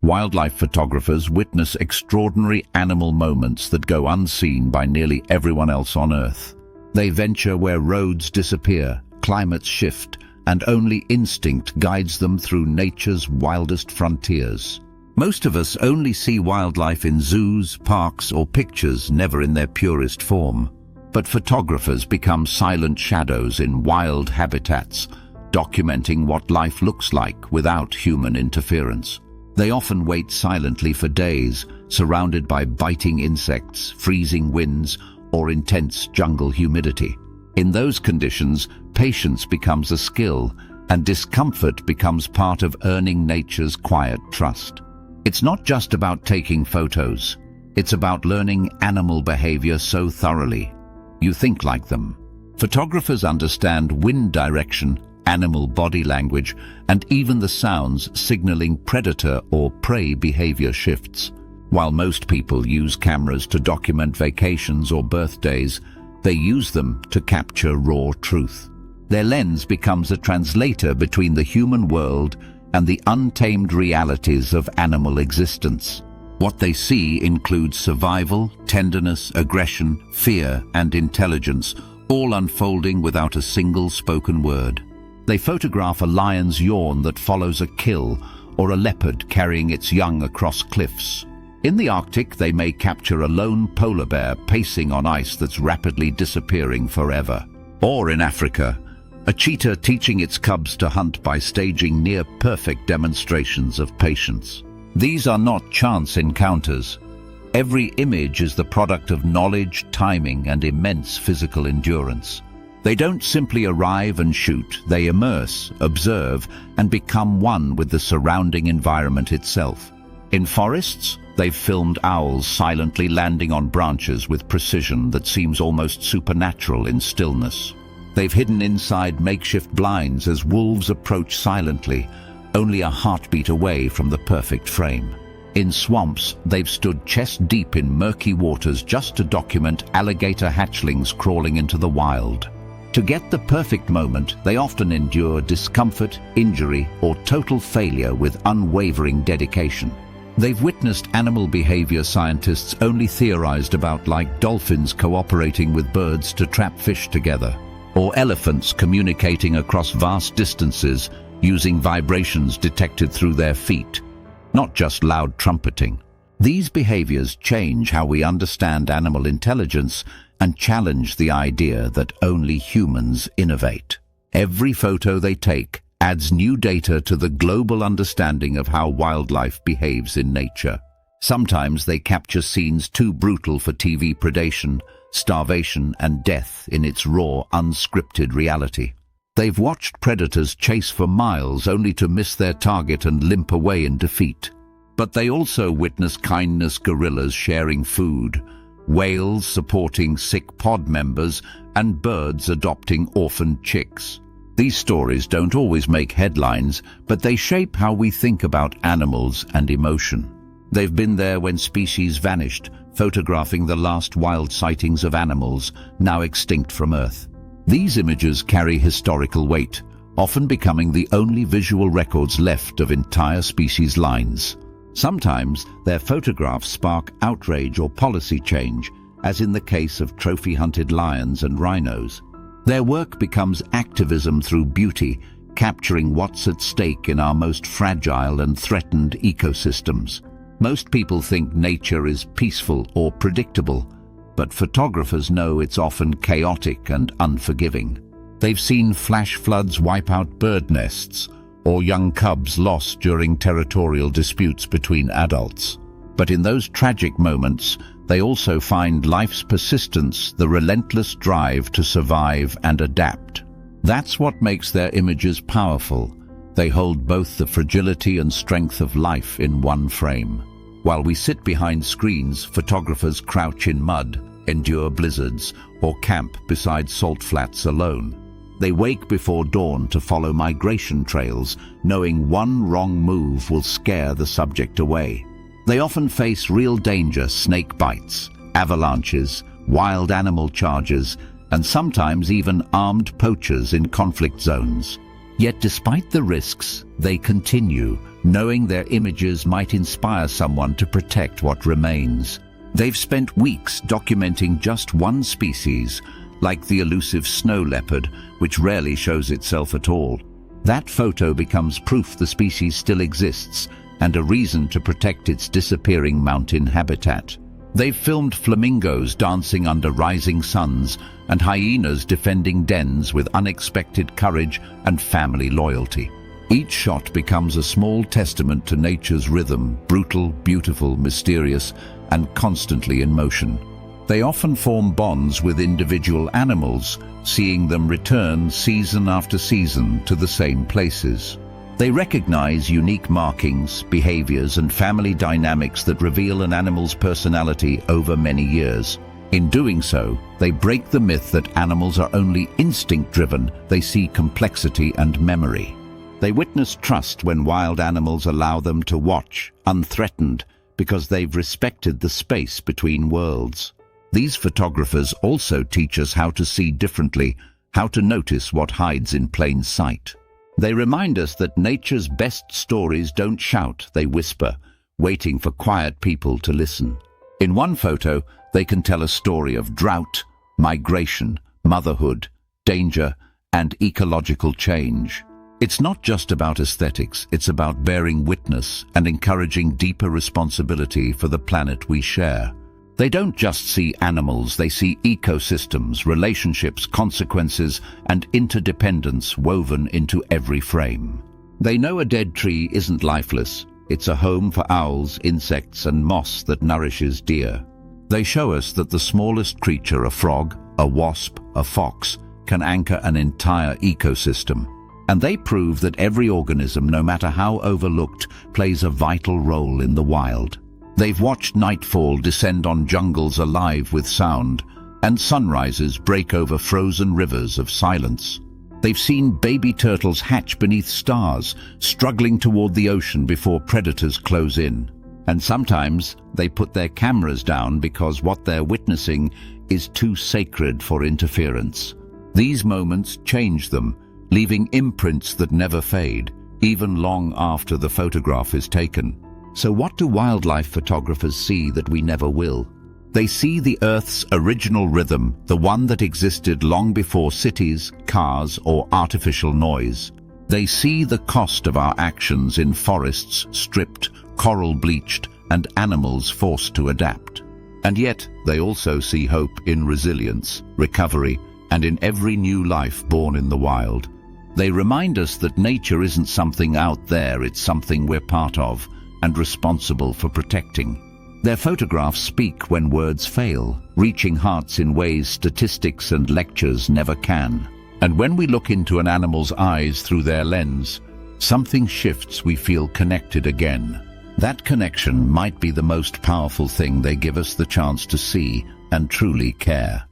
Wildlife photographers witness extraordinary animal moments that go unseen by nearly everyone else on Earth. They venture where roads disappear, climates shift, and only instinct guides them through nature's wildest frontiers. Most of us only see wildlife in zoos, parks, or pictures, never in their purest form. But photographers become silent shadows in wild habitats, documenting what life looks like without human interference. They often wait silently for days, surrounded by biting insects, freezing winds, or intense jungle humidity. In those conditions, patience becomes a skill, and discomfort becomes part of earning nature's quiet trust. It's not just about taking photos. It's about learning animal behavior so thoroughly you think like them. Photographers understand wind direction, animal body language, and even the sounds signaling predator or prey behavior shifts. While most people use cameras to document vacations or birthdays, they use them to capture raw truth. Their lens becomes a translator between the human world and the untamed realities of animal existence. What they see includes survival, tenderness, aggression, fear, and intelligence, all unfolding without a single spoken word. They photograph a lion's yawn that follows a kill, or a leopard carrying its young across cliffs. In the Arctic, they may capture a lone polar bear pacing on ice that's rapidly disappearing forever. Or in Africa, a cheetah teaching its cubs to hunt by staging near-perfect demonstrations of patience. These are not chance encounters. Every image is the product of knowledge, timing, and immense physical endurance. They don't simply arrive and shoot, they immerse, observe, and become one with the surrounding environment itself. In forests, they've filmed owls silently landing on branches with precision that seems almost supernatural in stillness. They've hidden inside makeshift blinds as wolves approach silently, only a heartbeat away from the perfect frame. In swamps, they've stood chest-deep in murky waters just to document alligator hatchlings crawling into the wild. To get the perfect moment, they often endure discomfort, injury, or total failure with unwavering dedication. They've witnessed animal behavior scientists only theorized about, like dolphins cooperating with birds to trap fish together, or elephants communicating across vast distances using vibrations detected through their feet, not just loud trumpeting. These behaviors change how we understand animal intelligence and challenge the idea that only humans innovate. Every photo they take adds new data to the global understanding of how wildlife behaves in nature. Sometimes they capture scenes too brutal for TV predation, starvation, and death in its raw, unscripted reality. They've watched predators chase for miles only to miss their target and limp away in defeat. But they also witness kindness gorillas sharing food, whales supporting sick pod members, and birds adopting orphaned chicks. These stories don't always make headlines, but they shape how we think about animals and emotion. They've been there when species vanished, photographing the last wild sightings of animals now extinct from Earth. These images carry historical weight, often becoming the only visual records left of entire species lines. Sometimes their photographs spark outrage or policy change, as in the case of trophy-hunted lions and rhinos. Their work becomes activism through beauty, capturing what's at stake in our most fragile and threatened ecosystems. Most people think nature is peaceful or predictable, but photographers know it's often chaotic and unforgiving. They've seen flash floods wipe out bird nests, or young cubs lost during territorial disputes between adults. But in those tragic moments, they also find life's persistence, the relentless drive to survive and adapt. That's what makes their images powerful. They hold both the fragility and strength of life in one frame. While we sit behind screens, photographers crouch in mud, endure blizzards, or camp beside salt flats alone. They wake before dawn to follow migration trails, knowing one wrong move will scare the subject away. They often face real danger: snake bites, avalanches, wild animal charges, and sometimes even armed poachers in conflict zones. Yet despite the risks, they continue, knowing their images might inspire someone to protect what remains. They've spent weeks documenting just one species, like the elusive snow leopard, which rarely shows itself at all. That photo becomes proof the species still exists and a reason to protect its disappearing mountain habitat. They've filmed flamingos dancing under rising suns and hyenas defending dens with unexpected courage and family loyalty. Each shot becomes a small testament to nature's rhythm, brutal, beautiful, mysterious, and constantly in motion. They often form bonds with individual animals, seeing them return season after season to the same places. They recognize unique markings, behaviors, and family dynamics that reveal an animal's personality over many years. In doing so, they break the myth that animals are only instinct-driven. They see complexity and memory. They witness trust when wild animals allow them to watch, unthreatened, because they've respected the space between worlds. These photographers also teach us how to see differently, how to notice what hides in plain sight. They remind us that nature's best stories don't shout, they whisper, waiting for quiet people to listen. In one photo, they can tell a story of drought, migration, motherhood, danger, and ecological change. It's not just about aesthetics, it's about bearing witness and encouraging deeper responsibility for the planet we share. They don't just see animals, they see ecosystems, relationships, consequences, and interdependence woven into every frame. They know a dead tree isn't lifeless. It's a home for owls, insects, and moss that nourishes deer. They show us that the smallest creature, a frog, a wasp, a fox, can anchor an entire ecosystem. And they prove that every organism, no matter how overlooked, plays a vital role in the wild. They've watched nightfall descend on jungles alive with sound, and sunrises break over frozen rivers of silence. They've seen baby turtles hatch beneath stars, struggling toward the ocean before predators close in. And sometimes they put their cameras down because what they're witnessing is too sacred for interference. These moments change them, leaving imprints that never fade, even long after the photograph is taken. So what do wildlife photographers see that we never will? They see the Earth's original rhythm, the one that existed long before cities, cars, or artificial noise. They see the cost of our actions in forests stripped, coral bleached, and animals forced to adapt. And yet, they also see hope in resilience, recovery, and in every new life born in the wild. They remind us that nature isn't something out there, it's something we're part of and responsible for protecting. Their photographs speak when words fail, reaching hearts in ways statistics and lectures never can. And when we look into an animal's eyes through their lens, something shifts. We feel connected again. That connection might be the most powerful thing. They give us the chance to see and truly care.